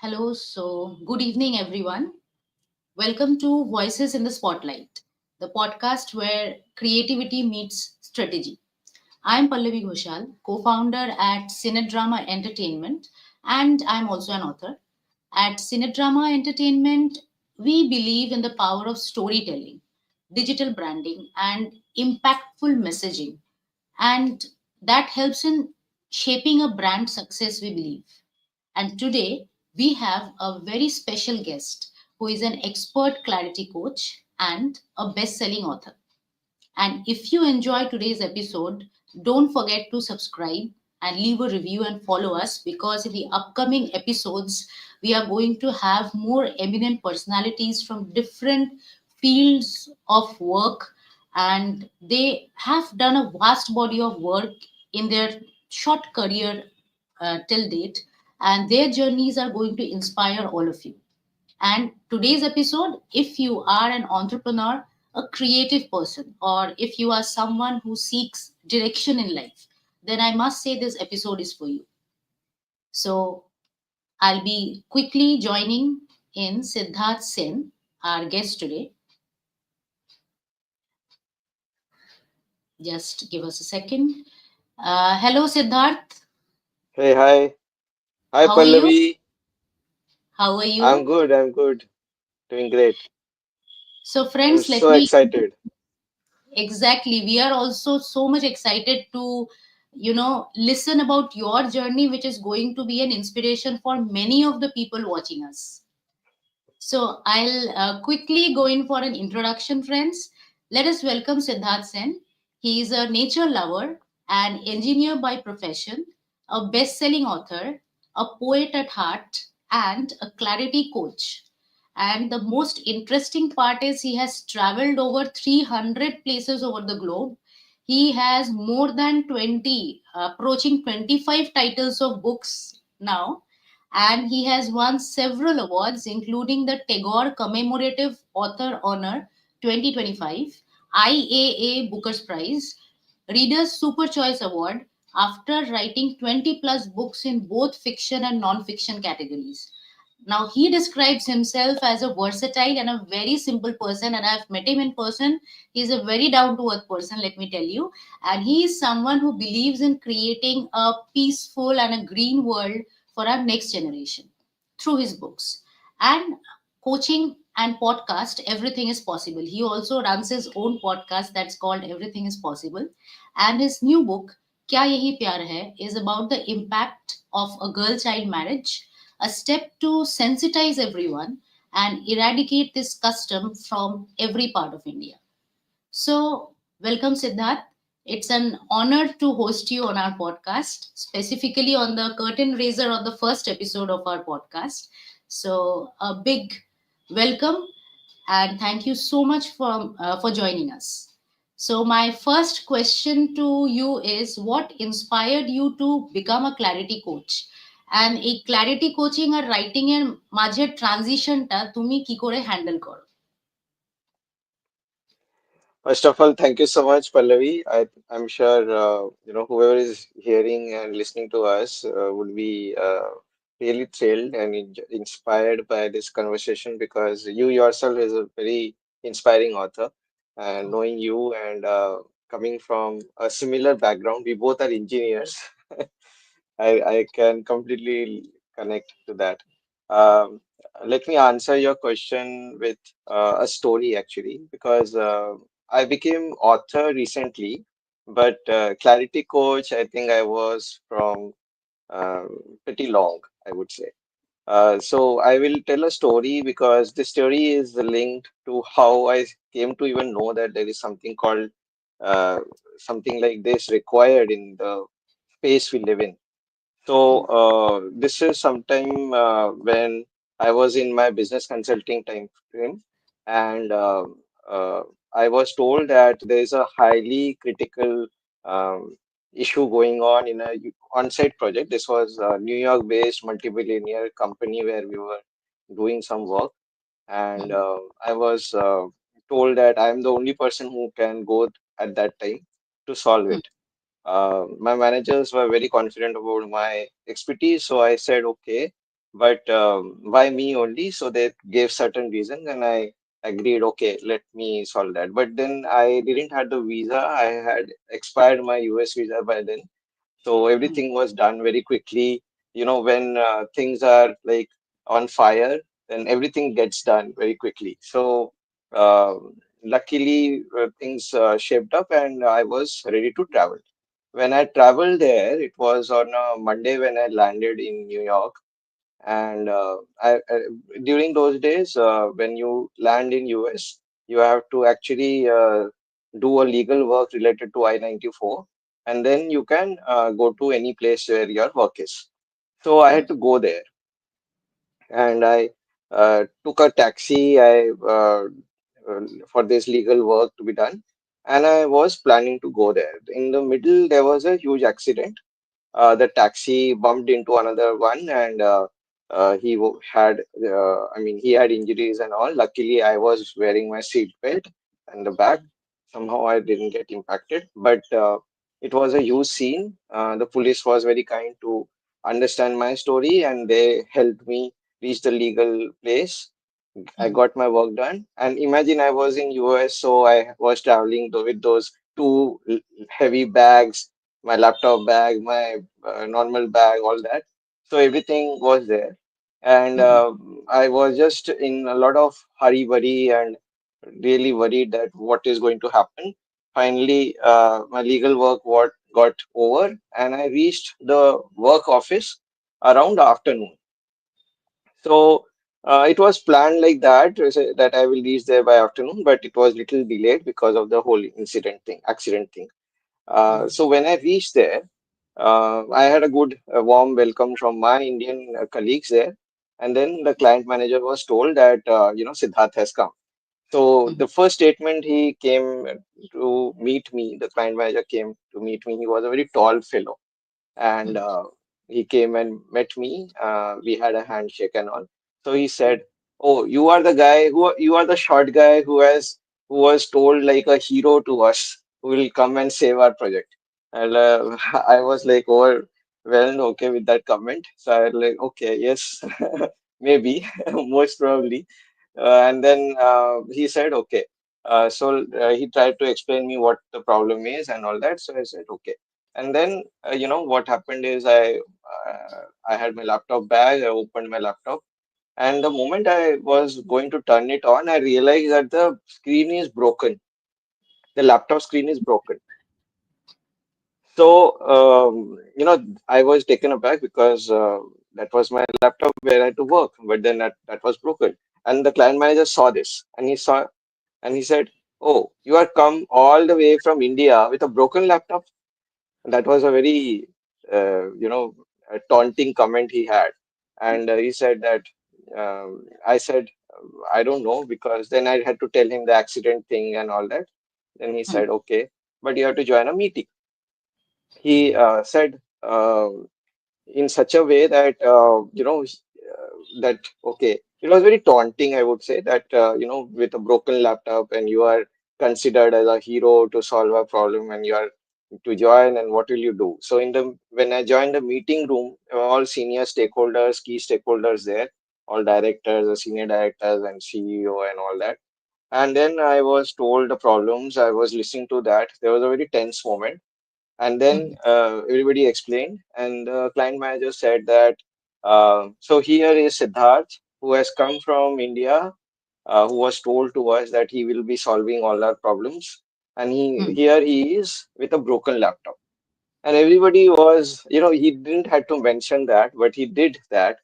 Hello, so good evening, everyone. Welcome to Voices in the Spotlight, the podcast where creativity meets strategy. I'm Pallavi Ghoshal, co founder at Cinedrama Entertainment, and I'm also an author. At Cinedrama Entertainment, we believe in the power of storytelling, digital branding, and impactful messaging, and that helps in shaping a brand success, we believe. And today we have a very special guest who is an expert clarity coach and a best selling author. And if you enjoy today's episode, don't forget to subscribe and leave a review and follow us because in the upcoming episodes, we are going to have more eminent personalities from different fields of work, and they have done a vast body of work in their short career till date, and their journeys are going to inspire all of you. And today's episode, if you are an entrepreneur, a creative person, or if you are someone who seeks direction in life, then I must say this episode is for you. So I'll be quickly joining in Siddharth Sen, our guest today. Just give us a second. Hello, Siddharth. Hey, hi. Hi, How are you? Pallavi. How are I'm you? good. I'm good. Doing great. So, I'm friends, let so me excited. exactly. We are also so much excited to, listen about your journey, which is going to be an inspiration for many of the people watching us. So I'll quickly go in for an introduction, friends. Let us welcome Siddharth Sen. He is a nature lover, an engineer by profession, a best selling author, a poet at heart, and a clarity coach. And the most interesting part is he has traveled over 300 places over the globe. He has more than 20, approaching 25 titles of books now, and he has won several awards, including the Tagore Commemorative Author Honor 2025, IAA Booker Prize, Reader's Super Choice Award, after writing 20 plus books in both fiction and non fiction categories. Now, he describes himself as a versatile and a very simple person, and I've met him in person. He's a very down to earth person, let me tell you. And he is someone who believes in creating a peaceful and a green world for our next generation through his books and coaching and podcast. Everything is possible. He also runs his own podcast that's called Everything is Possible, and his new book Kya Yehi Pyaar Hai is about the impact of a girl child marriage, a step to sensitize everyone and eradicate this custom from every part of India. So, welcome, Siddharth. It's an honor to host you on our podcast, specifically on the curtain raiser of the first episode of our podcast. So, a big welcome and thank you so much for joining us. So, my first question to you is, what inspired you to become a clarity coach? And এই clarity coaching আর writing এর মাঝে ট্রানজিশনটা তুমি কি করে handle করো? First of all, thank you so much, Pallavi. I'm sure whoever is hearing and listening to us would be really thrilled and inspired by this conversation because you yourself is a very inspiring author. And knowing you and coming from a similar background, we both are engineers. I can completely connect to that. Um, Let me answer your question with a story actually, because I became author recently, but clarity coach, I think I was from pretty long, I would say. So I will tell a story because the story is linked to how I came to even know that there is something called uh, something like this required in the space we live in. So this is sometime when I was in my business consulting time frame, and uh, I was told that there is a highly critical um, issue going on in a on-site project. This was a New York-based multi-billionaire company where we were doing some work, and I was told that I am the only person who can go at that time to solve it. My managers were very confident about my expertise, so I said, okay. but why me only? So they gave certain reasons, and I agreed, okay, let me solve that. But then I didn't have the visa. I had expired my US visa by then. So Hmm. everything was done very quickly. You know, when things are like on fire, then everything gets done very quickly. So uh, luckily, things shaped up and I was ready to travel. When I traveled there, it was on a Monday when I landed in New York. And during those days, when you land in US, you have to actually do a legal work related to I-94, and then you can go to any place where your work is. So I had to go there, and I took a taxi. Uh, for this legal work to be done, and I was planning to go there. In the middle, there was a huge accident. The taxi bumped into another one, and I mean, he had injuries and all. Luckily, I was wearing my seat belt and the bag. Somehow I didn't get impacted, but it was a huge scene. The police was very kind to understand my story, and they helped me reach the legal place. I Hmm. got my work done. And imagine I was in US, so I was traveling with those two heavy bags, my laptop bag, my normal bag, all that. So everything was there. And Hmm. I was just in a lot of hurry worry and really worried that what is going to happen. Finally, my legal work what got over, and I reached the work office around afternoon. So it was planned like that, that I will reach there by afternoon, but it was little delayed because of the whole accident thing. Hmm. So when I reached there, I had a good, warm welcome from my Indian colleagues there, and then the client manager was told that Siddharth has come. So Hmm. the first statement he came to meet me, the client manager came to meet me. He was a very tall fellow, and Hmm. he came and met me. We had a handshake and all. So he said, "Oh, you are the guy you are the short guy who was told like a hero to us, who will come and save our project." And I was like overwhelmed, okay, with that comment. So I was like, okay, yes, maybe, most probably. And then he said, okay. So he tried to explain me what the problem is and all that. So I said, okay. And then what happened is I had my laptop bag. I opened my laptop, and the moment I was going to turn it on, I realized that the screen is broken. The laptop screen is broken. So I was taken aback because that was my laptop where I had to work, but then that was broken. And the client manager saw this, and he said, "Oh, you are come all the way from India with a broken laptop." That was a very, a taunting comment he had. And he said that, I said, I don't know, because then I had to tell him the accident thing and all that. Then he Hmm. said, okay, but you have to join a meeting. He said in such a way that, that, okay, it was very taunting, I would say, that, with a broken laptop and you are considered as a hero to solve a problem and you are to join, and what will you do? So when I joined the meeting room, all senior stakeholders, key stakeholders there, all directors, senior directors and CEO and all that. And then I was told the problems. I was listening to that. There was a very tense moment. And then Hmm. everybody explained, and the client manager said that, so here is Siddharth, who has come from India, who was told to us that he will be solving all our problems. And Hmm. here he is with a broken laptop. And everybody was, he didn't have to mention that, but he did that.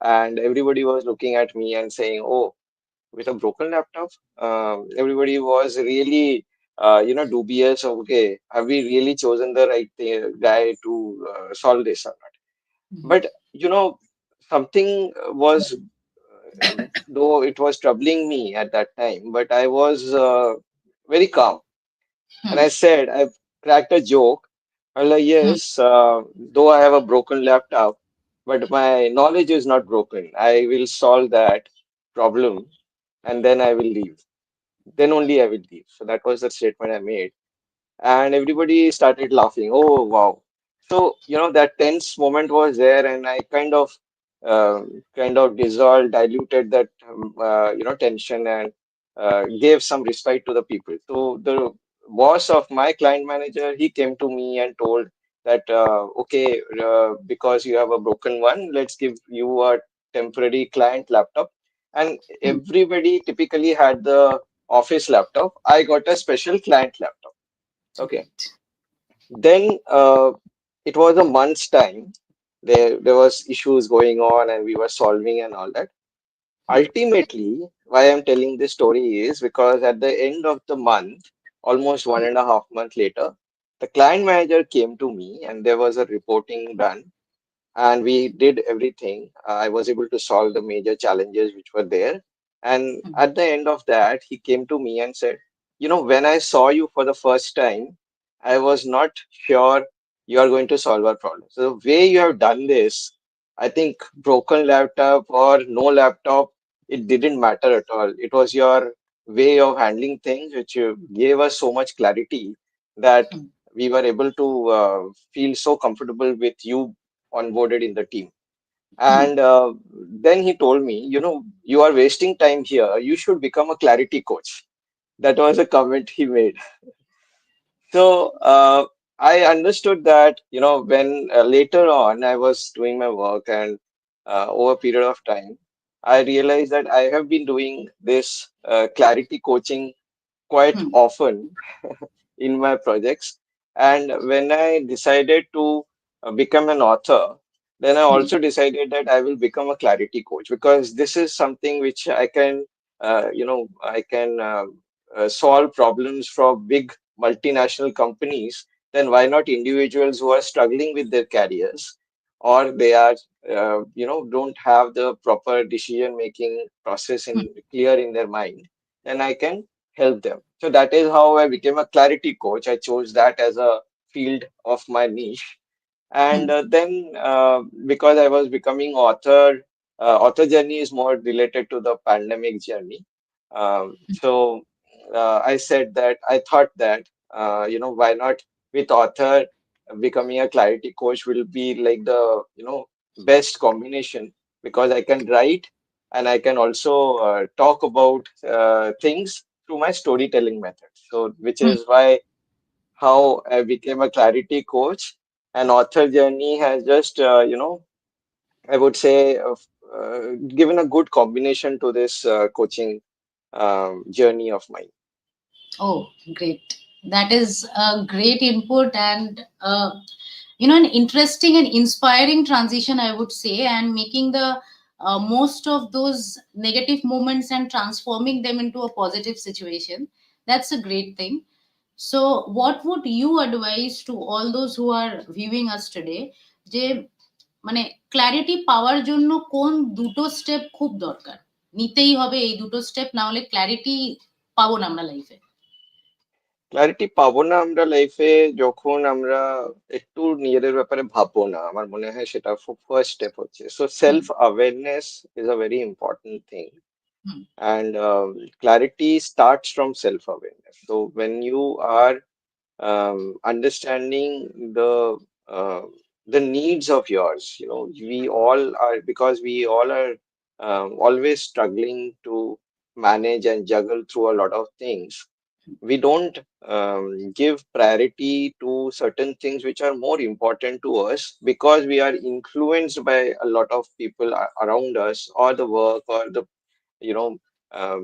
And everybody was looking at me and saying, "Oh, with a broken laptop." Everybody was really, dubious. Of, okay, have we really chosen the right guy to solve this or not? Hmm. But, something was, though it was troubling me at that time, but I was very calm. And Hmm. I said, I cracked a joke. I'm like, Hmm. yes, though I have a broken laptop, but my knowledge is not broken. I will solve that problem and then I will leave. Then only I will leave. So that was the statement I made. And everybody started laughing. Oh, wow. So, that tense moment was there, and I kind of kind of dissolved, diluted that tension and gave some respite to the people. So the boss of my client manager, he came to me and told that okay, because you have a broken one, let's give you a temporary client laptop. And Hmm. everybody typically had the office laptop. I got a special client laptop. Okay. Great. Then it was a month's time. There was issues going on and we were solving and all that. Ultimately, why I'm telling this story is because at the end of the month, almost 1.5 months later, the client manager came to me and there was a reporting done and we did everything. I was able to solve the major challenges which were there. And Hmm. at the end of that, he came to me and said, you know, when I saw you for the first time, I was not sure you are going to solve our problem. So the way you have done this, I think broken laptop or no laptop, it didn't matter at all. It was your way of handling things which gave us so much clarity that Hmm. we were able to feel so comfortable with you onboarded in the team. Hmm. And then he told me, you know, you are wasting time here. You should become a clarity coach. That was a comment he made. So I understood that, you know, when later on I was doing my work and over a period of time, I realized that I have been doing this clarity coaching quite Hmm. often in my projects. And when I decided to become an author, then I Hmm. also decided that I will become a clarity coach because this is something which I can, I can solve problems for big multinational companies. Then why not individuals who are struggling with their careers or they are, don't have the proper decision making process Hmm. in clear in their mind? Then I can help them. So that is how I became a clarity coach. I chose that as a field of my niche. And Hmm. then because I was becoming author, author journey is more related to the pandemic journey. So I said that I thought that why not with author becoming a clarity coach will be like the best combination because I can write and I can also talk about things through my storytelling method. So which Hmm. is why how I became a clarity coach. And author journey has just, I would say, given a good combination to this coaching journey of mine. Oh, great. That is a great input and an interesting and inspiring transition, I would say, and making the most of those negative moments and transforming them into a positive situation. That's a great thing. So, what would you advise to all those who are viewing us today? যে মানে clarity পাওয়ার জন্য কোন দুটো step খুব দরকার, নিতেই হবে এই দুটো স্টেপ, না হলে ক্ল্যারিটি পাবো না আমরা লাইফে? ক্লারিটি পাবো না আমরা লাইফে যখন আমরা একটু নিজেদের ব্যাপারে ভাববো না আমার মনে হয় সেটা ফার্স্ট স্টেপ হচ্ছে so hmm. Self awareness is a very important thing hmm. and clarity starts from self awareness so when you are understanding uh, the needs of yours. You know, we all are because we all are always struggling to manage and juggle through a lot of things. We don't give priority to certain things which are more important to us because we are influenced by a lot of people around us or the work or the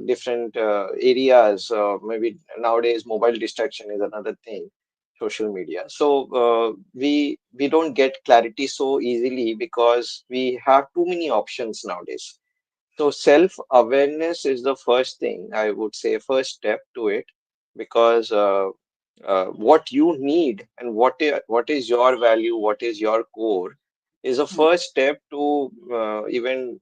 different areas. Maybe nowadays mobile distraction is another thing, social media. So we don't get clarity so easily because we have too many options nowadays. So self-awareness is the first thing I would say, first step to it, because what you need and what is your value, what is your core, is the hmm. first step to even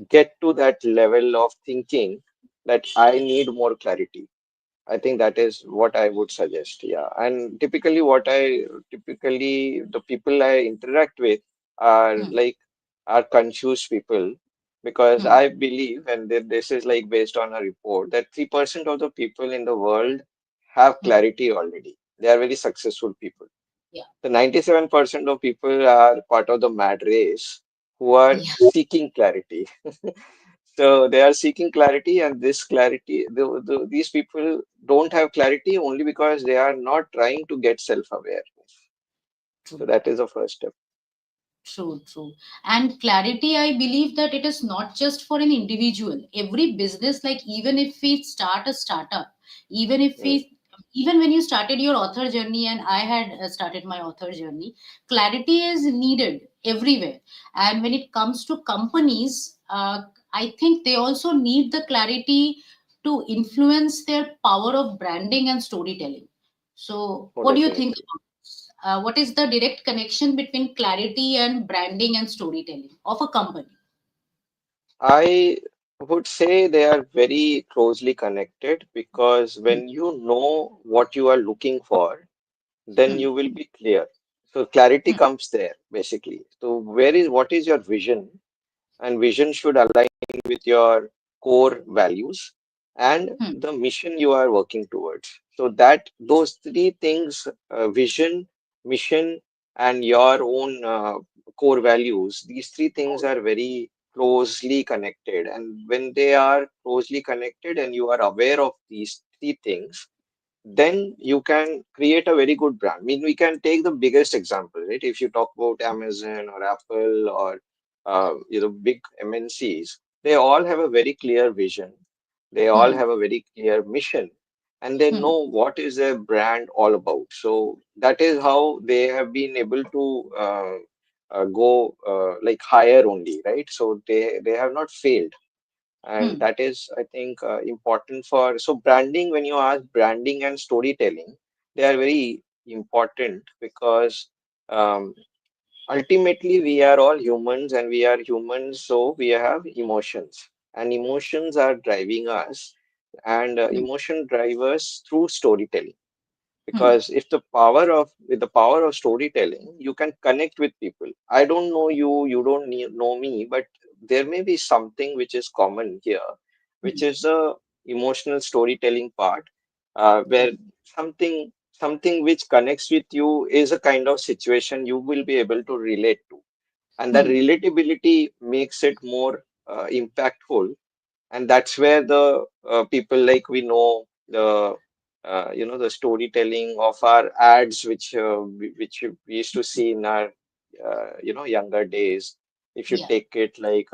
get to that level of thinking that I need more clarity. I think that is what I would suggest. Yeah. And typically the people I interact with are hmm. like are confused people because hmm. I believe, and this is like based on a report, that 3% of the people in the world have hmm. clarity already. They are very successful people. Yeah. The 97% of people are part of the mad race who are Yeah. seeking clarity. So they are seeking clarity, and this clarity, these people don't have clarity only because they are not trying to get self-aware. So True. that is the first step. True, true. And clarity, I believe that it is not just for an individual. Every business, like even if we start a startup, even if Hmm. we, even when you started your author journey and I had started my author journey, clarity is needed everywhere. And when it comes to companies, I think they also need the clarity to influence their power of branding and storytelling. So, Oh, what do you think? definitely. What is the direct connection between clarity and branding and storytelling of a company? I would say they are very closely connected because Hmm, when you know what you are looking for, then hmm, you will be clear. So clarity hmm, comes there basically. So what is your vision? And vision should align with your core values and hmm, the mission you are working towards. So that those three things, vision, mission, and your own core values, these three things cool. are very closely connected. And when they are closely connected and you are aware of these three things, then you can create a very good brand. I mean, we can take the biggest example, right? If you talk about Amazon or Apple or big MNCs, they all have a very clear vision. They all Hmm, have a very clear mission, and they hmm, know what is their brand all about. So that is how they have been able to go like higher only, right? So they have not failed, and hmm, that is, I think, important for. So branding, when you ask branding and storytelling, they are very important because um, ultimately we are all humans and we are humans, so we have emotions, and emotions are driving us, and hmm, emotion drive us through storytelling. hmm, Because if the power of with the power of storytelling, you can connect with people. I don't know you, you don't know me, but there may be something which is common here, which hmm. is the emotional storytelling part, where Correct. something which connects with you is a kind of situation you will be able to relate to, and that Hmm, relatability makes it more impactful. And that's where the people, like, we know the the storytelling of our ads, which we used to see in our younger days. If you yeah. take it like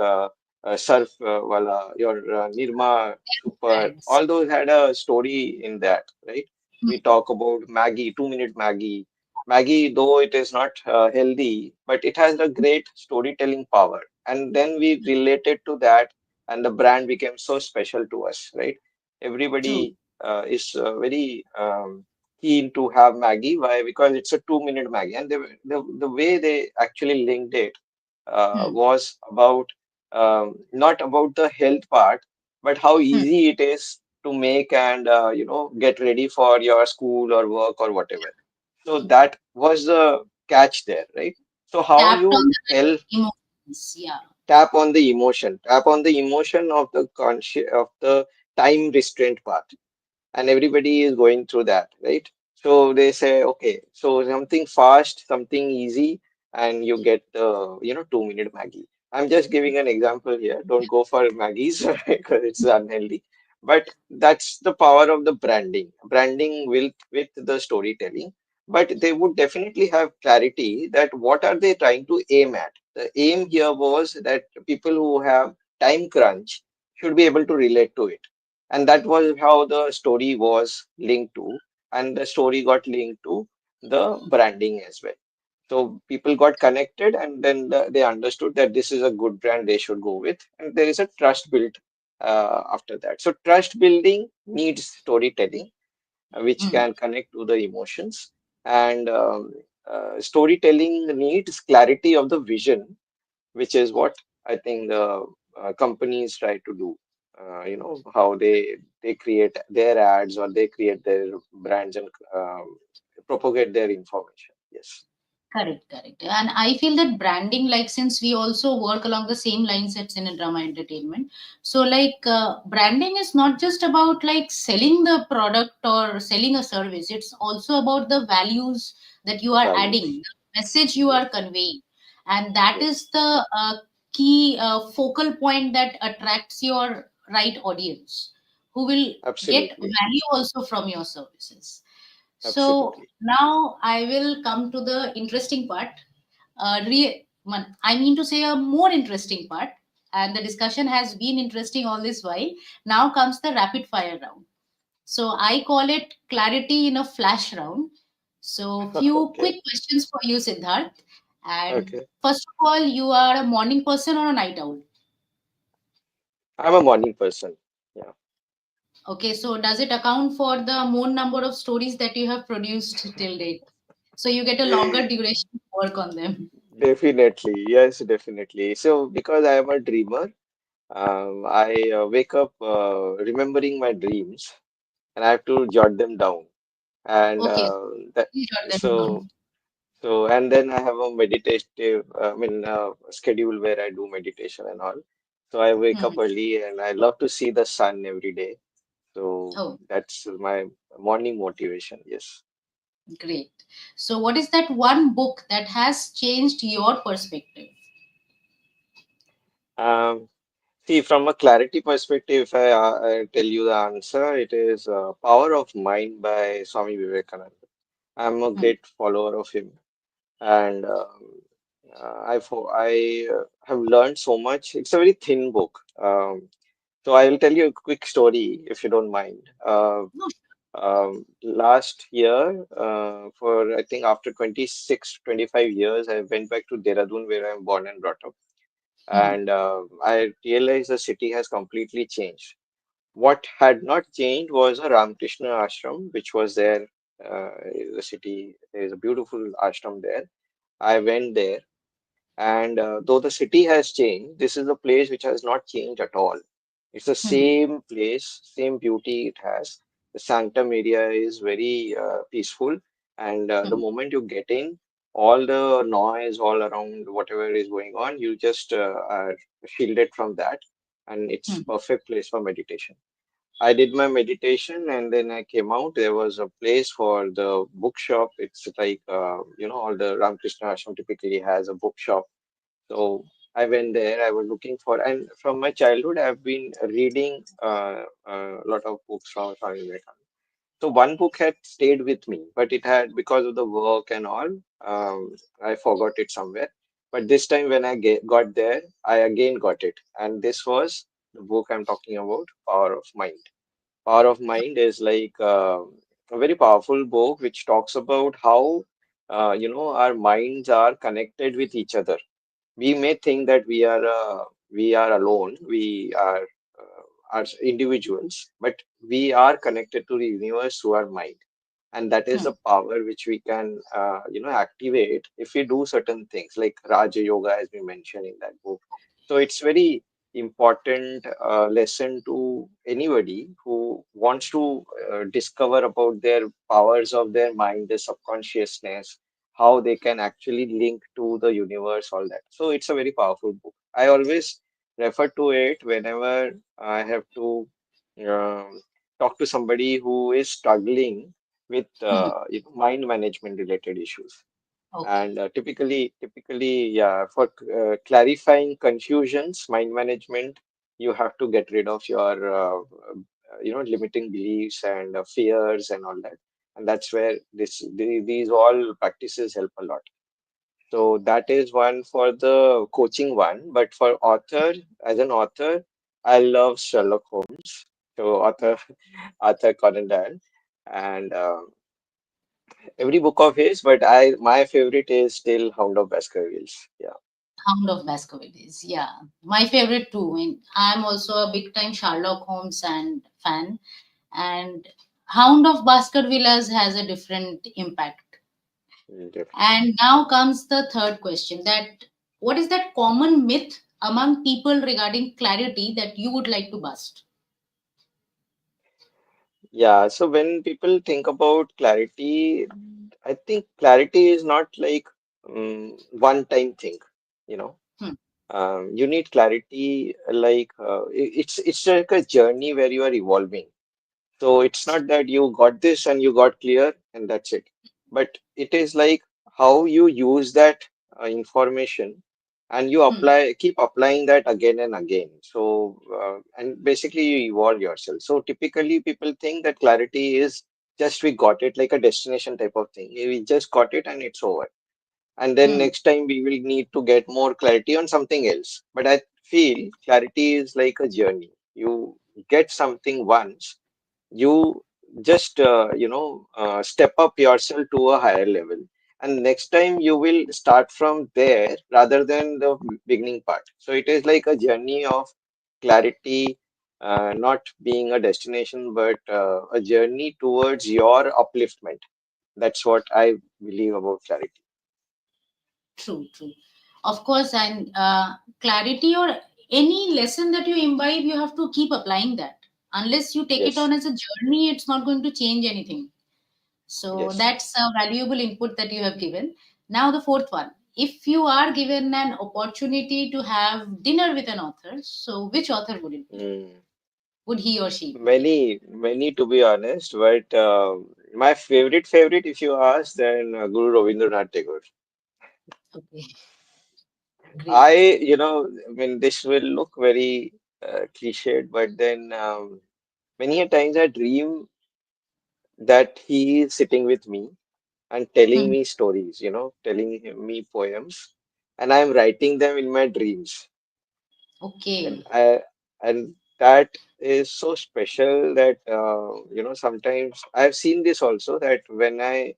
surf wala, your Nirma Super, Ads. all those had a story in that, right? Hmm, We talk about Maggie, 2 minute Maggie, though it is not healthy, but it has a great storytelling power, and then we related to that, and the brand became so special to us, right? true. Everybody is very keen to have Maggie. Why? Because it's a 2 minute Maggie, and the way they actually linked it Hmm, was about not about the health part, but how hmm. easy it is to make and get ready for your school or work or whatever. So that was the catch there, right? So how Tapped on you the tell, right emotions. Yeah. tap on the emotion of the conscious of the time restraint part, and everybody is going through that, right? So they say, okay, so something fast, something easy, and you get the 2 minute Maggie. I'm just giving an example here. Don't go for Maggies because it's unhealthy. But that's the power of the branding with the storytelling. But they would definitely have clarity that what are they trying to aim at. The aim here was that people who have time crunch should be able to relate to it, and that was how the story was linked to, and the story got linked to the branding as well. So people got connected, and then they understood that this is a good brand they should go with, and there is a trust built after that. So trust building needs storytelling, which Hmm. can connect to the emotions, and storytelling needs clarity of the vision, which is what I think the companies try to do. How they create their ads, or they create their brands, and propagate their information. Yes, Correct, correct. And I feel that branding, like, since we also work along the same lines at Cinedrama Entertainment, so like branding is not just about like selling the product or selling a service. It's also about the values that you are adding, values. the message you Yes, are conveying, and that yes, is the key focal point that attracts your right audience, who will get Absolutely. value also from your services. So Absolutely. now I will come to the interesting part. I mean to say a more interesting part, and the discussion has been interesting all this while. Now comes the rapid fire round. So I call it clarity in a flash round. So few Okay. quick questions for you, Siddharth. And Okay. first of all, you are a morning person or a night owl? I'm a morning person. Yeah. Okay, so does it account for the more number of stories that you have produced till date? So you get a longer duration to work on them. Definitely. Yes, definitely. So, because I am a dreamer, I wake up remembering my dreams and I have to jot them down. And Okay, that you jot them so down. so and then I have a meditative schedule where I do meditation and all. So I wake up Mhm. early and I love to see the sun every day. So Oh, that's my morning motivation. Yes. great. So what is that one book that has changed your perspective? Um, See, from a clarity perspective, if I tell you the answer, it is Power of Mind by Swami Vivekananda. I'm a Hmm. great follower of him, and I have learned so much. It's a very thin book. So I will tell you a quick story, if you don't mind. No. Last year, for I think after 26, 25 years, I went back to Dehradun, where I'm born and brought up, Hmm. and I realized the city has completely changed. What had not changed was a Ramakrishna ashram, which was there. In the city, there is a beautiful ashram there. I went there, and though the city has changed, this is a place which has not changed at all. It's the Hmm. same place, same beauty it has. The sanctum area is very peaceful, and the Hmm. moment you get in, all the noise all around, whatever is going on, you just are shielded from that, and it's Hmm. perfect place for meditation. I did my meditation and then I came out. There was a place for the bookshop. It's like, all the Ramakrishna Ashram typically has a bookshop. So I went there. I was looking for, and from my childhood, I've been reading a lot of books from Swami Vivekananda. So one book had stayed with me, but it had, because of the work and all, I forgot it somewhere. But this time when got there, I again got it. And this was the book I'm talking about, Power of Mind. Power of Mind is like a very powerful book which talks about how, our minds are connected with each other. We may think that we are alone, we are individuals, but we are connected to the universe through our mind, and that is Hmm. the power which we can activate if we do certain things like Raja Yoga, as we mentioned in that book. So it's very important lesson to anybody who wants to discover about their powers of their mind, their subconsciousness, how they can actually link to the universe, all that. So it's a very powerful book. I always refer to it whenever I have to um, talk to somebody who is struggling with Hmm. mind management related issues. Okay. And typically, yeah, for clarifying confusions, mind management, you have to get rid of your, limiting beliefs and fears and all that. And that's where these all practices help a lot. So that is one for the coaching one. But for author, as an author, I love Sherlock Holmes. So Arthur Conan Doyle, and every book of his. But I my favorite is still Hound of Baskervilles. Yeah. Hound of Baskervilles. Yeah, my favorite too. And I'm also a big time Sherlock Holmes and fan. And Hound of Baskervilles has a different impact. Definitely. And now comes the third question: that what is that common myth among people regarding clarity that you would like to bust? Yeah. So when people think about clarity, I think clarity is not like one-time thing. You know, Hmm. you need clarity like it's like a journey where you are evolving. So it's not that you got this and you got clear and that's it. But it is like how you use that information and you Hmm. keep applying that again and again. So, and basically you evolve yourself. So typically people think that clarity is just we got it like a destination type of thing. We just got it and it's over. And then Hmm. next time we will need to get more clarity on something else. But I feel clarity is like a journey. You get something once, you just step up yourself to a higher level, and next time you will start from there rather than the beginning part. So it is like a journey of clarity, not being a destination but a journey towards your upliftment. That's what I believe about clarity. True, true. Of course, and clarity or any lesson that you imbibe, you have to keep applying that. Unless you take it Yes, on as a journey, it's not going to change anything. So yes. that's a valuable input that you have given. Now, the fourth one. If you are given an opportunity to have dinner with an author, so which author would it be? Mm. Would he or she be? Many to be honest, but my favorite, if you ask, then Guru Rabindranath Tagore. Okay, I, great, great. I mean, this will look very cliched, but then many a times I dream that he is sitting with me and telling Hmm. me stories, me poems, and I'm writing them in my dreams. And Okay, and that is so special that sometimes I've seen this also, that when I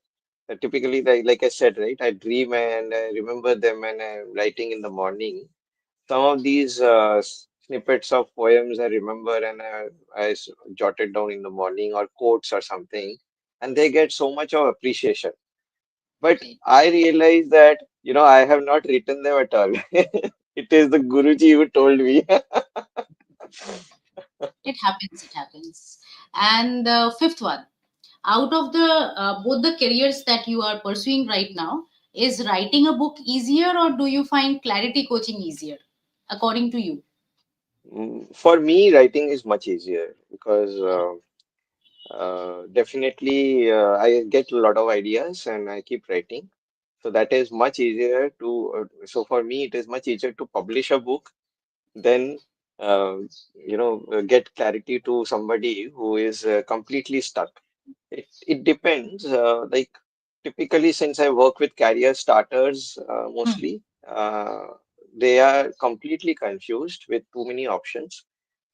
typically, like I said, right, I dream and I remember them and I'm writing in the morning. Some of these snippets of poems I remember and I jotted down in the morning, or quotes or something, and they get so much of appreciation. But great. I realize that, I have not written them at all. It is the Guruji who told me. It happens, it happens. And the fifth one, out of the both the careers that you are pursuing right now, is writing a book easier or do you find clarity coaching easier, according to you? For me, writing is much easier because definitely I get a lot of ideas and I keep writing. So that is much easier to, so for me, it is much easier to publish a book than, get clarity to somebody who is completely stuck. It depends. Like typically, since I work with career starters Hmm. mostly, they are completely confused with too many options.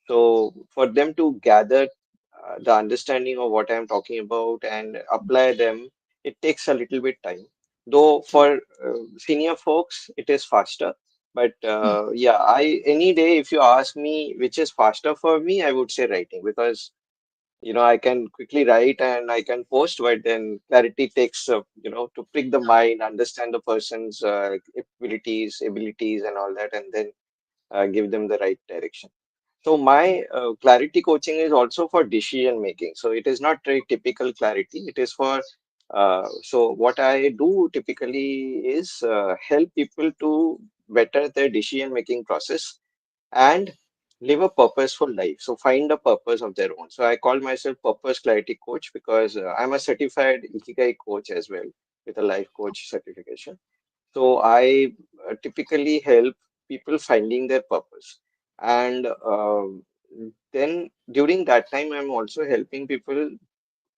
So for them to gather the understanding of what I'm talking about and apply them, it takes a little bit time. Though True. for senior folks, it is faster. But Hmm. yeah, I any day if you ask me which is faster for me, I would say writing, because I can quickly write and I can post, but then clarity takes to pick the mind, understand the person's abilities, and all that, and then give them the right direction. So my clarity coaching is also for decision making. So it is not very typical clarity. It is for so what I do typically is help people to better their decision making process and live a purposeful life. So find a purpose of their own. So I call myself purpose clarity coach because I'm a certified Ikigai coach as well with a life coach certification. So I typically help people finding their purpose. And then during that time, I'm also helping people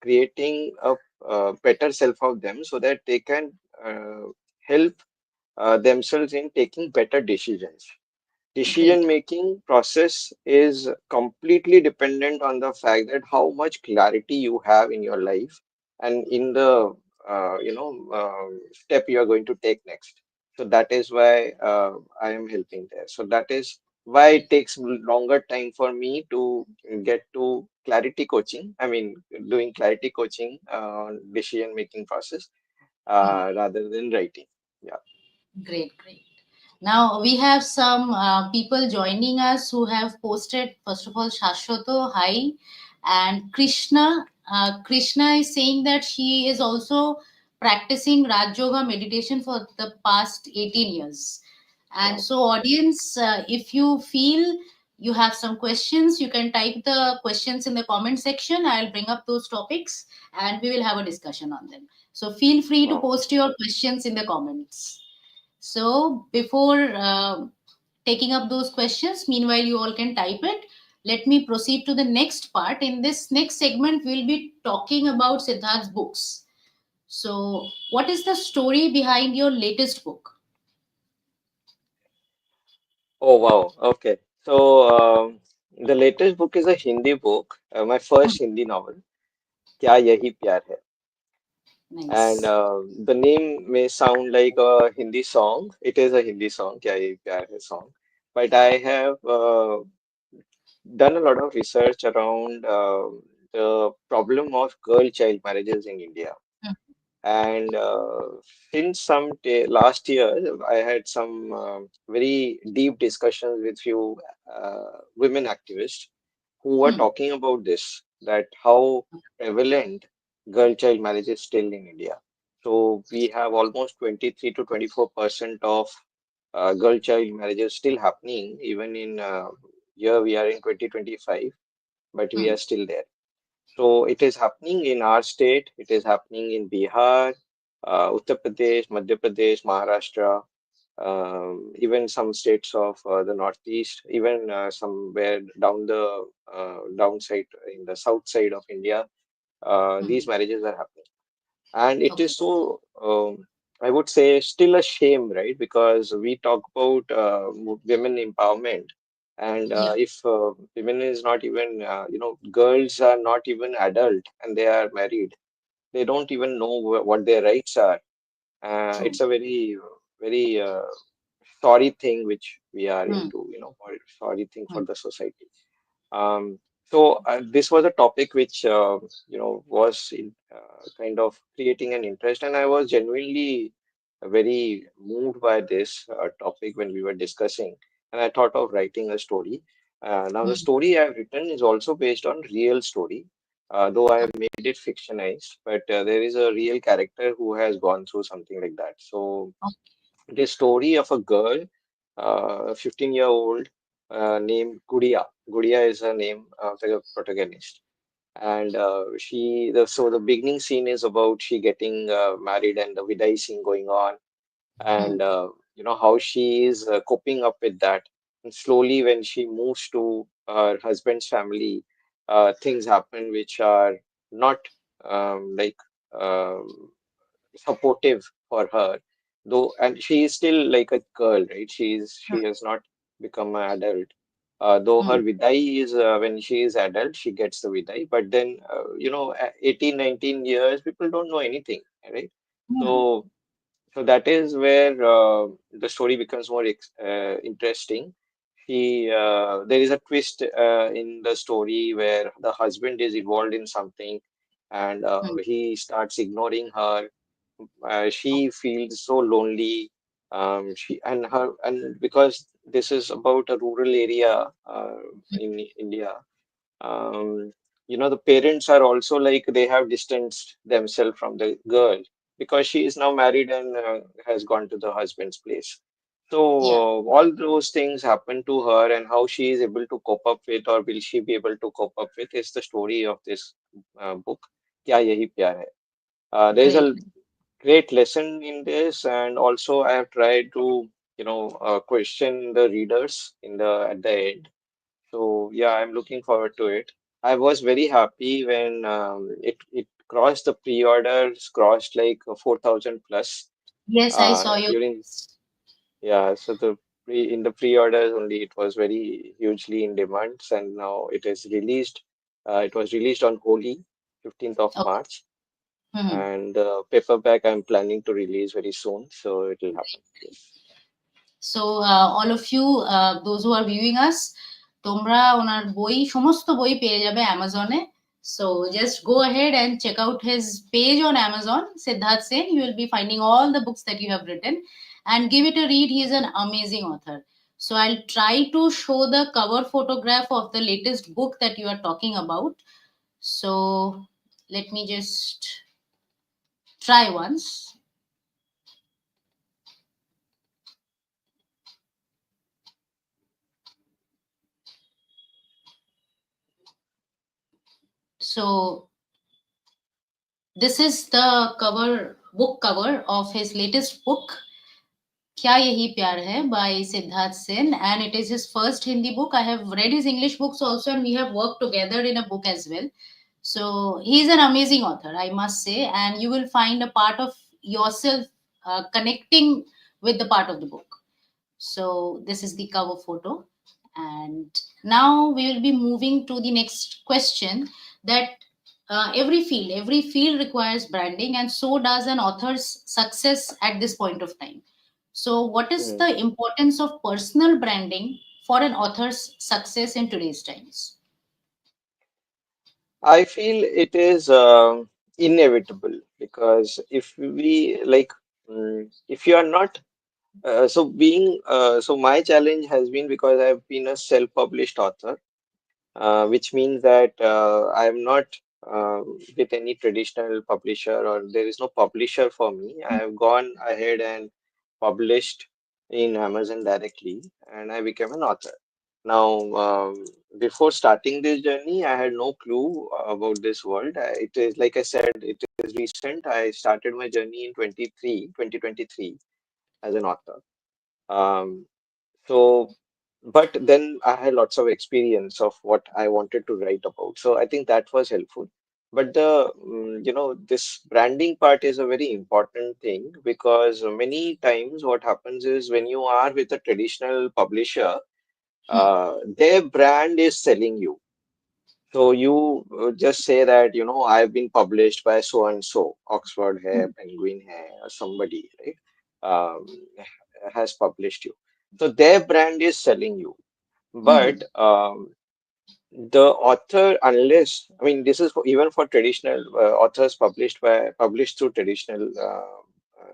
creating a better self of them so that they can help themselves in taking better decisions. Decision Great. making process is completely dependent on the fact that how much clarity you have in your life and in the step you are going to take next. So that is why I am helping there. So that is why it takes longer time for me to get to clarity coaching. I mean, doing clarity coaching on decision making process Hmm. rather than writing. Yeah. Great, great. Now we have some people joining us who have posted. First of all, Shashwato, hi, and Krishna. Krishna is saying that she is also practicing Raj Yoga meditation for the past 18 years. And Wow. so, audience, if you feel you have some questions, you can type the questions in the comment section. I'll bring up those topics and we will have a discussion on them. So, feel free to Wow. post your questions in the comments. So before taking up those questions, meanwhile you all can type it. Let me proceed to the next part. In this next segment, we'll be talking about Siddharth's books. So, what is the story behind your latest book? Oh wow. Okay. So the latest book is a Hindi book, my Hmm, first Hindi novel, क्या यही प्यार है. And nice. the name may sound like a Hindi song. It is a Hindi song, क्या यही प्यार है song. But I have done a lot of research around the problem of girl child marriages in India. Hmm, And since last year, I had some very deep discussions with few women activists who were hmm, talking about this, that how prevalent girl child marriage is still in India. So we have almost 23 to 24% of girl child marriages still happening, even in here we are in 2025, but we hmm, are still there. So it is happening in our state, it is happening in Bihar, Uttar Pradesh, Madhya Pradesh, Maharashtra, even some states of the Northeast, even somewhere down the downside in the south side of India, hmm. these marriages are happening. And it Okay. is so, I would say, still a shame, right? Because we talk about women empowerment. And Yeah. if women is not even, girls are not even adult and they are married, they don't even know what their rights are. True. It's a very, very sorry thing which we are Hmm, into, or sorry thing hmm, for the society. So this was a topic which was kind of creating an interest, and I was genuinely very moved by this topic when we were discussing, and I thought of writing a story. Now the hmm. story I've written is also based on real story, though I have Okay. made it fictionized, but there is a real character who has gone through something like that. So the story of a girl, a 15-year-old named Gudia. Gudia is her name of the protagonist. And so the beginning scene is about she getting married and the Vidai scene going on, Hmm, and how she is coping up with that. And slowly, when she moves to her husband's family, things happen which are not like um, supportive for her, though, and she is still like a girl, right? She has not become an adult. Though her hmm, vidai is when she is adult, she gets the vidai. But then, at 18, 19 years, people don't know anything, right? hmm. So that is where the story becomes more interesting. There is a twist in the story where the husband is involved in something, and Hmm. he starts ignoring her. She feels so lonely. And because this is about a rural area in India, um, the parents are also like they have distanced themselves from the girl because she is now married and has gone to the husband's place. So Yeah. all those things happen to her, and how she is able to cope up with, or will she be able to cope up with, is the story of this book. क्या यही प्यार है. There is a Great. great lesson in this, and also I have tried to, question the readers in the at the end. So yeah, I'm looking forward to it. I was very happy when it crossed the pre-orders, crossed like 4,000 plus Yes, I saw your during post. yeah. So in the pre-orders only it was very hugely in demands, and now it is released. It was released on Holi, 15th of Okay. March, Hmm. and paperback I'm planning to release very soon, so it will happen. Yes. So all of you, those who are viewing us, তোমরা ওনার বই সমস্ত বই পেয়ে যাবে অ্যামাজনে. So just go ahead and check out his page on Amazon, Siddharth Sen. You will be finding all the books that you have written and give it a read. He is an amazing author. So I'll try to show the cover photograph of the latest book that you are talking about. So let me just try once. So this is the book cover of his latest book, Kya Yehi Pyaar Hai by Siddharth Sen, and it is his first Hindi book. I have read his English books also, and we have worked together in a book as well. So he's an amazing author, I must say, and you will find a part of yourself connecting with the part of the book. So this is the cover photo. And now we will be moving to the next question, that every field requires branding, and so does an author's success at this point of time. So what is Hmm. the importance of personal branding for an author's success in today's times? I feel it is inevitable because if we like, if you are not so my challenge has been because I've been a self-published author, which means that I am not with any traditional publisher, or there is no publisher for me. I have gone ahead and published in Amazon directly, and I became an author. Now, before starting this journey, I had no clue about this world. It is, like I said, it is recent. I started my journey in 2023 as an author. Um, so, but then I had lots of experience of what I wanted to write about. So I think that was helpful. But this branding part is a very important thing because many times what happens is when you are with a traditional publisher, Hmm, their brand is selling you. So you just say that, I've been published by so and so, Oxford Hai, hmm, Penguin Hai, or somebody, right, has published you. So their brand is selling you. But hmm, the author, unless, I mean, this is for, even for traditional authors published through traditional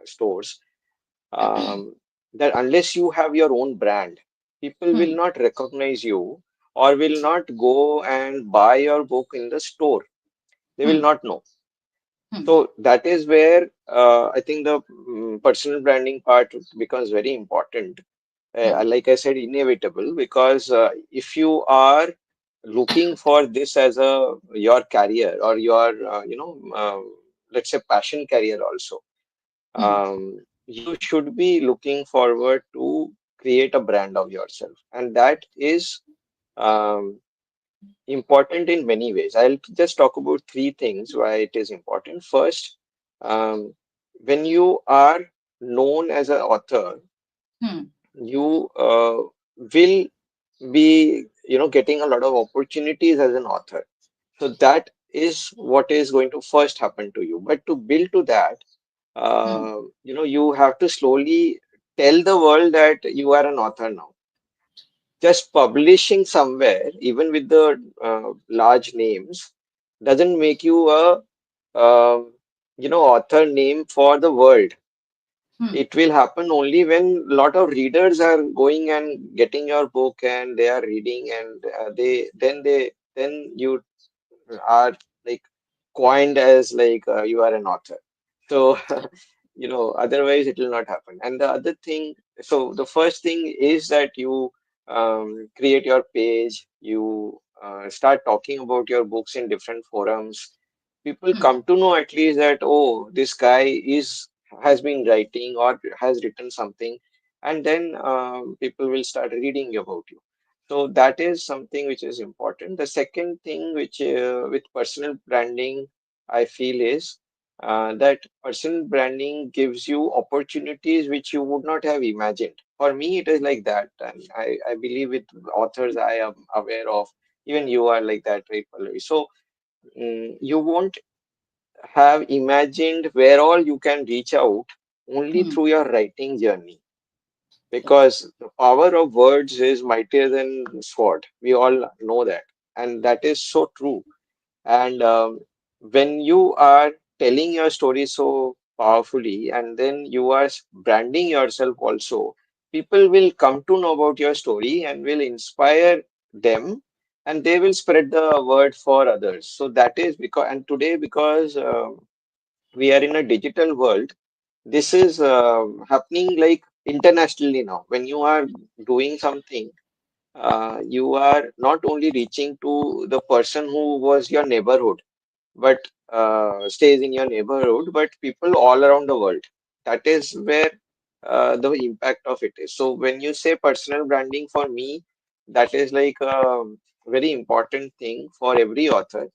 stores, that unless you have your own brand, people will hmm, not recognize you or will not go and buy your book in the store. They will hmm, not know. hmm, So that is where I think the personal branding part becomes very important. hmm, Like I said, inevitable because if you are looking for this as a your career or your let's say passion career also, hmm, you should be looking forward to create a brand of yourself, and that is um, important in many ways. I'll just talk about three things why it is important. First, when you are known as an author, hmm, you will be, getting a lot of opportunities as an author. So that is what is going to first happen to you. But to build to that, hmm, you have to slowly tell the world that you are an author now. Just publishing somewhere, even with the large names, doesn't make you a author name for the world. hmm, It will happen only when a lot of readers are going and getting your book and they are reading, and then you are like coined as like you are an author. So, otherwise it will not happen. And the other thing, so the first thing is that you create your page, you start talking about your books in different forums. People hmm, come to know at least that, oh, this guy has been writing or has written something, and then people will start reading about you. So that is something which is important. The second thing which with personal branding, I feel is that personal branding gives you opportunities which you would not have imagined. For me, it is like that, and I believe with authors I am aware of, even you are like that, right, Pallavi? So you won't have imagined where all you can reach out only hmm. through your writing journey. Correct. Because the power of words is mightier than sword. We all know that. And that is so true. And when you are telling your story so powerfully and then you are branding yourself also, people will come to know about your story and will inspire them, and they will spread the word for others. So that is because, and today, because we are in a digital world, this is happening like internationally now. When you are doing something, you are not only reaching to the person who was your neighborhood, but stays in your neighborhood, but people all around the world. That is where the impact of it is. So when you say personal branding, for me, that is like a very important thing for every author.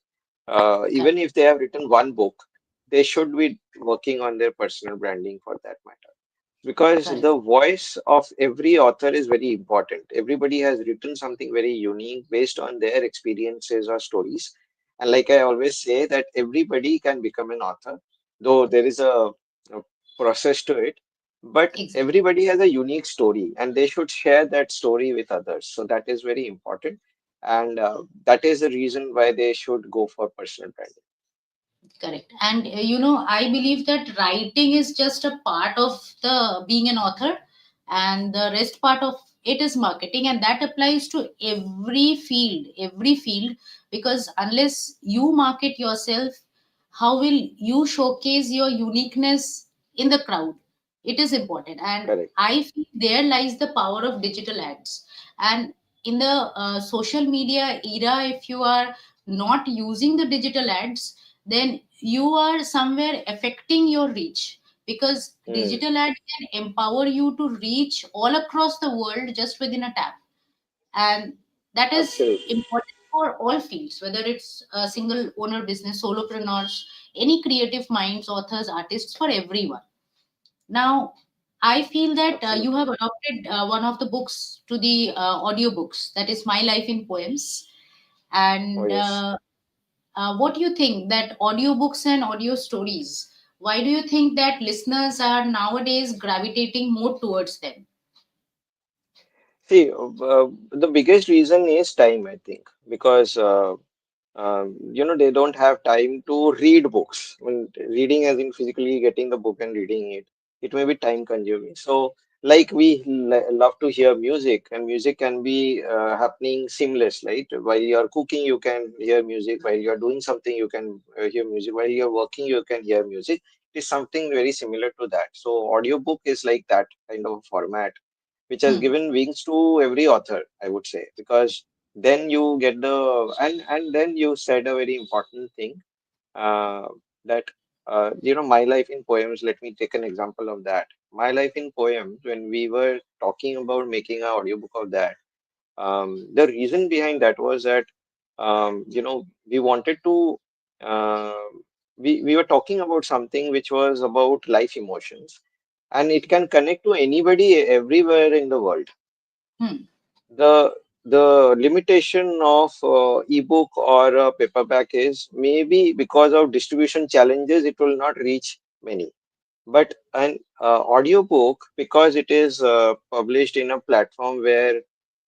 Correct. Even if they have written one book, they should be working on their personal branding for that matter, because Correct. the voice of every author is very important. Everybody has written something very unique based on their experiences or stories. And like I always say, that everybody can become an author, though there is a process to it. But Exactly. everybody has a unique story, and they should share that story with others. So that is very important. And that is the reason why they should go for personal branding. Correct. And I believe that writing is just a part of the being an author, and the rest part of it is marketing, and that applies to every field, because unless you market yourself, how will you showcase your uniqueness in the crowd? It is important, and Correct. I feel there lies the power of digital ads. And in the social media era, if you are not using the digital ads, then you are somewhere affecting your reach, because Hmm. digital ad can empower you to reach all across the world just within a tap. And that is Absolutely. important for all fields, whether it's a single owner business, solopreneurs, any creative minds, authors, artists, for everyone. Now, I feel that you Absolutely. have adopted one of the books to the audiobooks, that is My Life in Poems. Oh, And yes. what do you think that audiobooks and audio stories, why do you think that listeners are nowadays gravitating more towards them? See, the biggest reason is time, I think, because they don't have time to read books. When reading, as in physically getting the book and reading it, it may be time consuming. So, like we love to hear music, and music can be happening seamless, right? While you're cooking, you can hear music. While you're doing something, you can hear music. While you're working, you can hear music. It is something very similar to that. So, audiobook is like that kind of format, which has Hmm. given wings to every author, I would say, because then you get the and then you said a very important thing, uh, that my life in poems. Let me take an example of that. My life in poems. When we were talking about making an audiobook of that, the reason behind that was that we wanted to. Uh, we were talking about something which was about life emotions, and it can connect to anybody everywhere in the world. Hmm. The limitation of ebook or paperback is maybe because of distribution challenges, it will not reach many. But an audiobook, because it is published in a platform where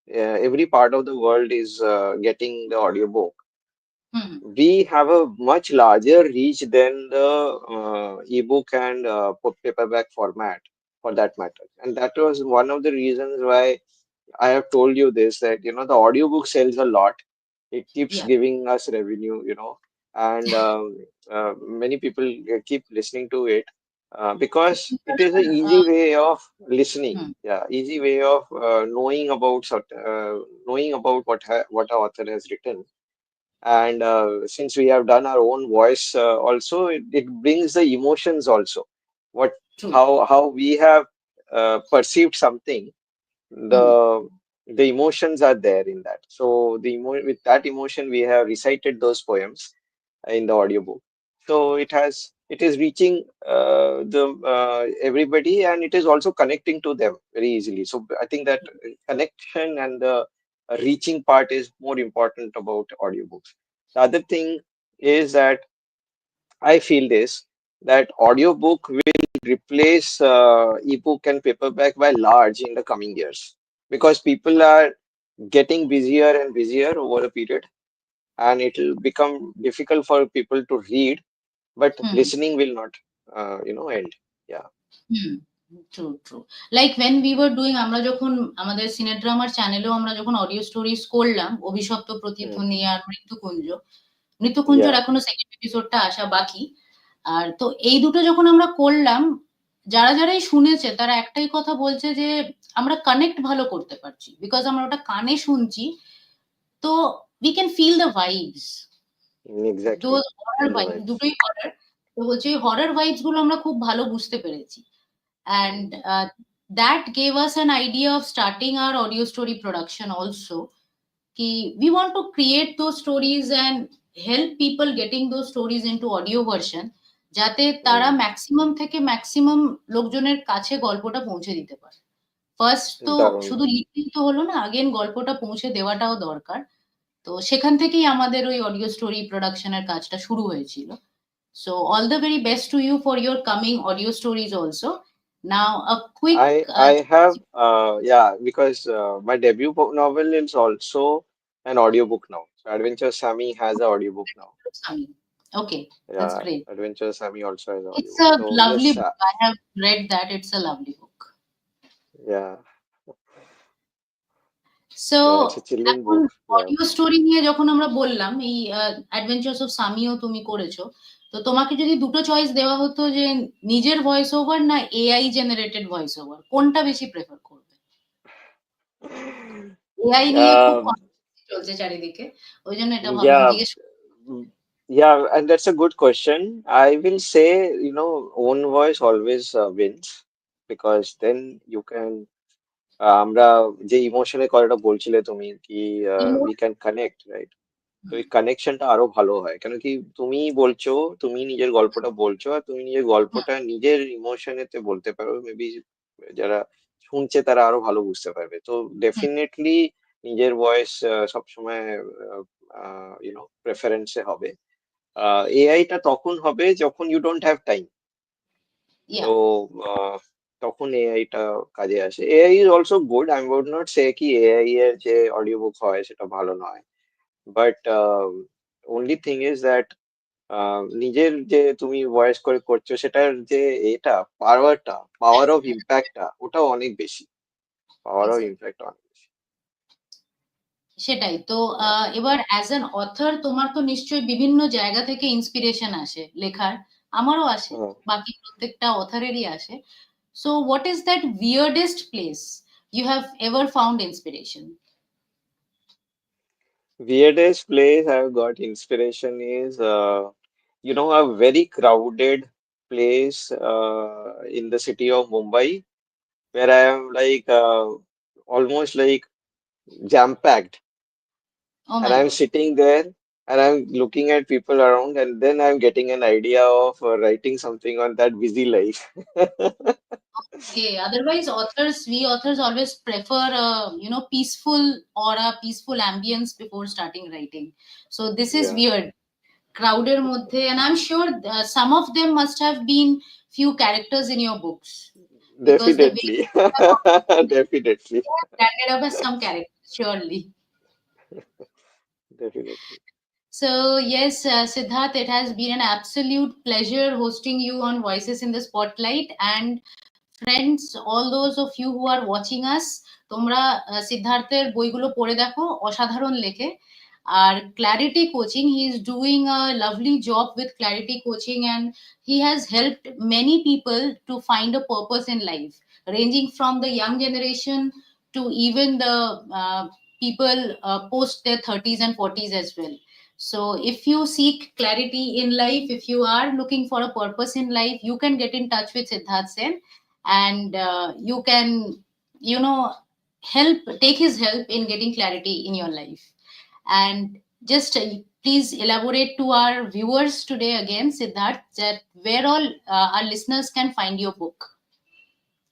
every part of the world is getting the audiobook, Hmm. we have a much larger reach than the ebook and paperback format, for that matter. And that was one of the reasons why I have told you this, that the audiobook sells a lot. It keeps Yeah. giving us revenue, and many people keep listening to it because it is a Uh, easy way of listening. hmm. Yeah, easy way of knowing about what our author has written. And since we have done our own voice, also it brings the emotions also. What True. how we have perceived something, Hmm. the emotions are there in that. So with that emotion, we have recited those poems in the audiobook. So it is reaching the everybody, and it is also connecting to them very easily. So I think that connection and the reaching part is more important about audiobooks. The other thing is that I feel this, that audiobook will replace ebook and paperback by large in the coming years, because people are getting busier and busier over a period, and it will become difficult for people to read, but Hmm. listening will not end. Yeah. Hmm, true true. Like when we were doing, আমরা যখন আমাদের সিনে ড্রামার চ্যানেলেও আমরা যখন audio stories করলাম, অভিশপ্ত Hmm. প্রতিধ্বনি আর মৃত্যুকুঞ্জ, মৃত্যুকুঞ্জর Yeah. এখনো সেকেন্ড এপিসোডটা আসা বাকি। আর তো এই দুটো যখন আমরা করলাম, যারাই শুনেছে তারা একটাই কথা বলছে যে আমরা কানেক্ট ভালো করতে পারছি, বিকজ আমরা ওটা কানে শুনছি। তো we can feel the vibes, Exactly. those horror Feel the vibes, vibes. দুটোই হরর। তো বলছে ওই হরর ভাইবস গুলো আমরা খুব ভালো বুঝতে পেরেছি। And Hmm. that gave us an idea of starting our audio story production also. We want to create those stories and help people getting those stories into audio version, যাতে তারা হুম, maximum থেকে maximum লোকজনের কাছে গল্পটা পৌঁছে দিতে পারে। First তো দারুণ। শুধু লিখলেই তো হলো না, আগেন গল্পটা পৌঁছে দেওয়াটাও দরকার। তো সেখান থেকেই আমাদের ওই অডিও স্টোরি প্রোডাকশনের কাজটা শুরু হয়েছিল। So all the very best to you for your coming audio stories also. Now a quick I have yeah, because my novel is also an audiobook now. So Adventure Sammy has an audiobook now. okay, that's Yeah, great. Adventure Sammy also has It's audiobook. a So lovely yes, book. I have read that. It's a lovely book. yeah, so yeah, it's a chilling এখন book. Yeah. Audio story নিয়ে যখন আমরা বললাম, এই adventures of সামিও তুমি করেছো, তো তোমাকে যদি দুটো চয়েস দেওয়া হতো যে নিজের ভয়েস ওভার না এআই জেনারেটেড ভয়েস ওভার, কোনটা বেশি প্রেফার করবে? এআই নিয়ে খুব Um, কন্ট্রোভার্সি চলছে চারিদিকে, ওই জন্য এটা ভাবলাম yeah, জিজ্ঞেস mm, yeah, and that's a good question. I will say, own voice always wins because then you can আমরা যে ইমোশনের কথাটা বলছিলে তুমি কি করি। উই ক্যান কানেক্ট রাইট তো এই কানেকশনটা আরো ভালো হয় কেন কি তুমি বলছো তুমি নিজের গল্পটা বলছো আর তুমি নিজের গল্পটা নিজের ইমোশনেতে বলতে পারো মেবি যারা শুনছে তারা আরো ভালো বুঝতে পারবে তো ডেফিনেটলি নিজের ভয়েস সবসময় প্রেফারেন্সে হবে এআইটা তখন হবে যখন ইউ ডোন্ট হ্যাভ টাইম তো ইয়া, আহ, তখন এআইটা কাজে আসে AI is also good I would not say কি এআই এর যে অডিও বুক হয় সেটা ভালো নয় but only thing is that নিজের যে তুমি ভয়েস করে করছো সেটার যে এটা পাওয়ার অফ ইম্প্যাক্টটা ওটাও অনেক বেশি পাওয়ার অফ এক্স্যাক্টলি। ইম্প্যাক্ট অনেক বেশি সেটাই তো। Yeah. এবার অ্যাজ অ্যান অথর তোমার তো নিশ্চয়ই বিভিন্ন জায়গা থেকে ইন্সপিরেশন আসে লেখার, আমারও আসে, হুম। বাকি প্রত্যেকটা অথরেরই আসে। So what is that weirdest place you have ever found inspiration? Weirdest place I've got inspiration is a very crowded place in the city of Mumbai where I am like almost like jam-packed, oh and my I'm God. sitting there and I'm looking at people around, and then I'm getting an idea of writing something on that busy life. Okay, otherwise we authors always prefer a peaceful aura, peaceful ambience before starting writing. So this is Yeah, weird. Crowded মধ্যে, and I'm sure some of them must have been few characters in your books, because the way definitely, you have definitely, branded up as some characters, surely. definitely. So, yes, Siddharth, it has been an absolute pleasure hosting you on Voices in the Spotlight. And friends, all those of you who are watching us, তোমরা সিদ্ধার্থের বইগুলো পড়ে দেখো, অসাধারণ লেখে। আর clarity coaching, he is doing a lovely job with clarity coaching, and he has helped many people to find a purpose in life, ranging from the young generation to even the people post their 30s and 40s as well. So, if you seek clarity in life, if you are looking for a purpose in life, you can get in touch with Siddharth Sen, and you can, you know, take his help in getting clarity in your life. And just please elaborate to our viewers today again, Siddharth, that where all our listeners can find your book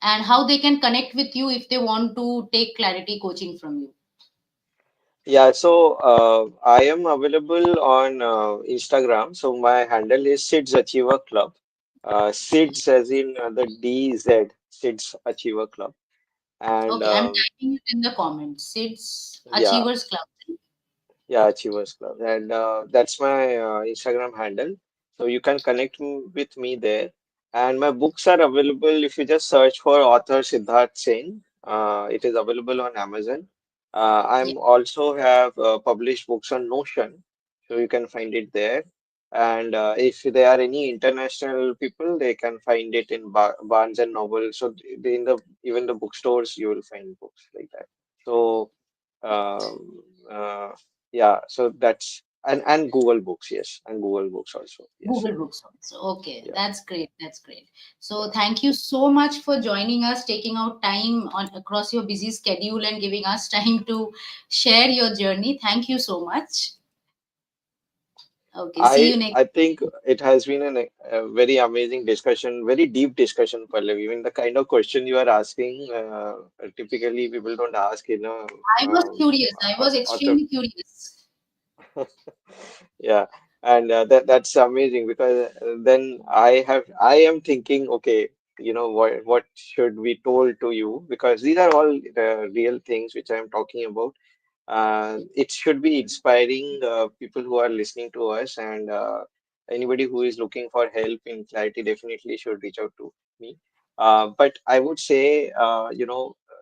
and how they can connect with you if they want to take clarity coaching from you. Yeah, so I am available on Instagram. So my handle is Sid's Achiever Club. Sid's as in the DZ, Sid's Achiever Club. And Okay, I'm typing it in the comments. It's yeah, Achievers Club. yeah, Achievers Club. And that's my Instagram handle. So you can connect with me there. And my books are available if you just search for author Siddharth Sen. It is available on Amazon. Yeah. I'm also have published books on Notion, so you can find it there. And if there are any international people, they can find it in Barnes and Noble. So in the even the bookstores, you will find books like that. So um, uh, yeah, so that's and Google Books, yes, and Google Books also, yes, Google Books also. Okay, yeah. that's great. That's great. So Yeah. thank you so much for joining us, taking out time on across your busy schedule and giving us time to share your journey. Thank you so much. Okay, see you next. I think it has been a very amazing discussion, very deep discussion, Pallavi. Even the kind of question you are asking, typically people don't ask in a I was curious. I was author. extremely curious. Yeah, and that's amazing because then I am thinking, okay, what should be told to you, because these are all real things which I am talking about. It should be inspiring people who are listening to us, and anybody who is looking for help in clarity definitely should reach out to me. But I would say,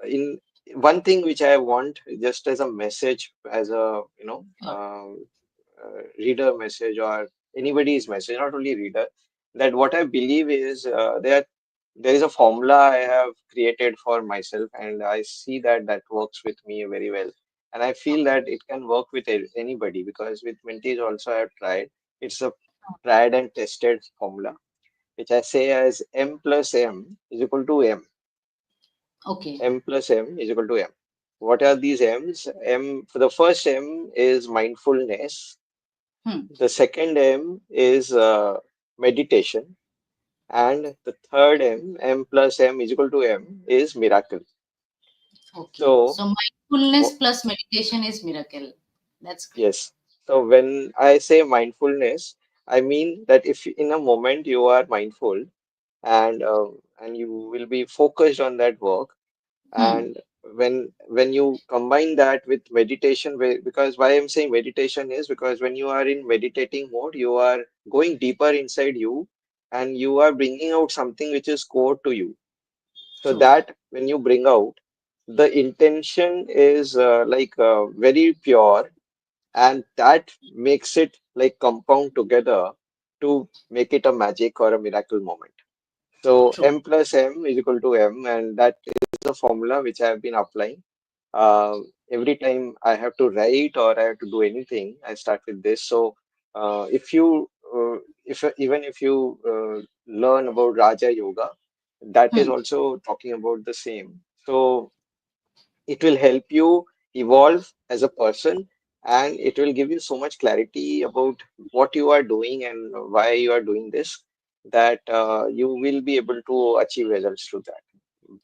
in one thing which I want just as a message, as a Sure. reader message or anybody's message, not only reader, that what I believe is there is a formula I have created for myself, and I see that that works with me very well. And I feel Okay. that it can work with anybody, because with mentees also I have tried. It's a tried and tested formula, which I say as M plus M is equal to M. Okay. M plus M is equal to M. What are these M's? M, for the first M is mindfulness. Hmm. The second M is meditation. And the third M, M plus M is equal to M, is miracle. Okay. So, So mindfulness wh- plus meditation is miracle. That's great. yes. So when I say mindfulness, I mean that if in a moment you are mindful, and you will be focused on that work, Hmm. and when you combine that with meditation, because why I'm saying meditation is because when you are in meditating mode, you are going deeper inside you, and you are bringing out something which is core to you. So True. that when you bring out, the intention is very pure, and that makes it like compound together to make it a magic or a miracle moment. So True. M plus M is equal to M, and that is a formula which I have been applying. Every time I have to write or I have to do anything, I start with this. So if you, if even if you learn about Raja Yoga, that is Hmm. also talking about the same. So it will help you evolve as a person, and it will give you so much clarity about what you are doing and why you are doing this, that you will be able to achieve results through that.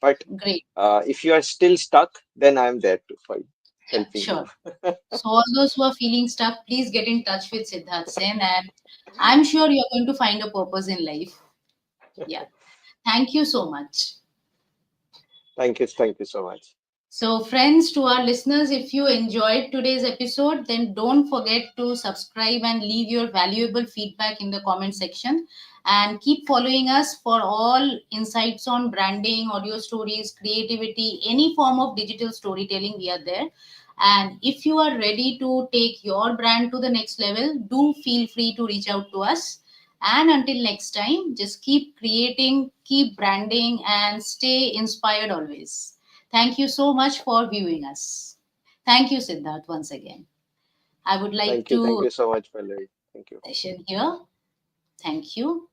But Great. if you are still stuck, then I am there to for you, Yeah, helping you. sure. So all those who are feeling stuck, please get in touch with Siddharth Sen, and I'm sure you're going to find a purpose in life. Yeah. Thank you so much. Thank you so much. So, friends, to our listeners, if you enjoyed today's episode, then don't forget to subscribe and leave your valuable feedback in the comment section. And keep following us for all insights on branding, audio stories, creativity, any form of digital storytelling. We are there. And if you are ready to take your brand to the next level, do feel free to reach out to us. And until next time, just keep creating, keep branding, and stay inspired always. Thank you so much for viewing us. Thank you, Siddharth, once again. I would like Thank you to so much, Pallavi. Thank you. session here. Thank you.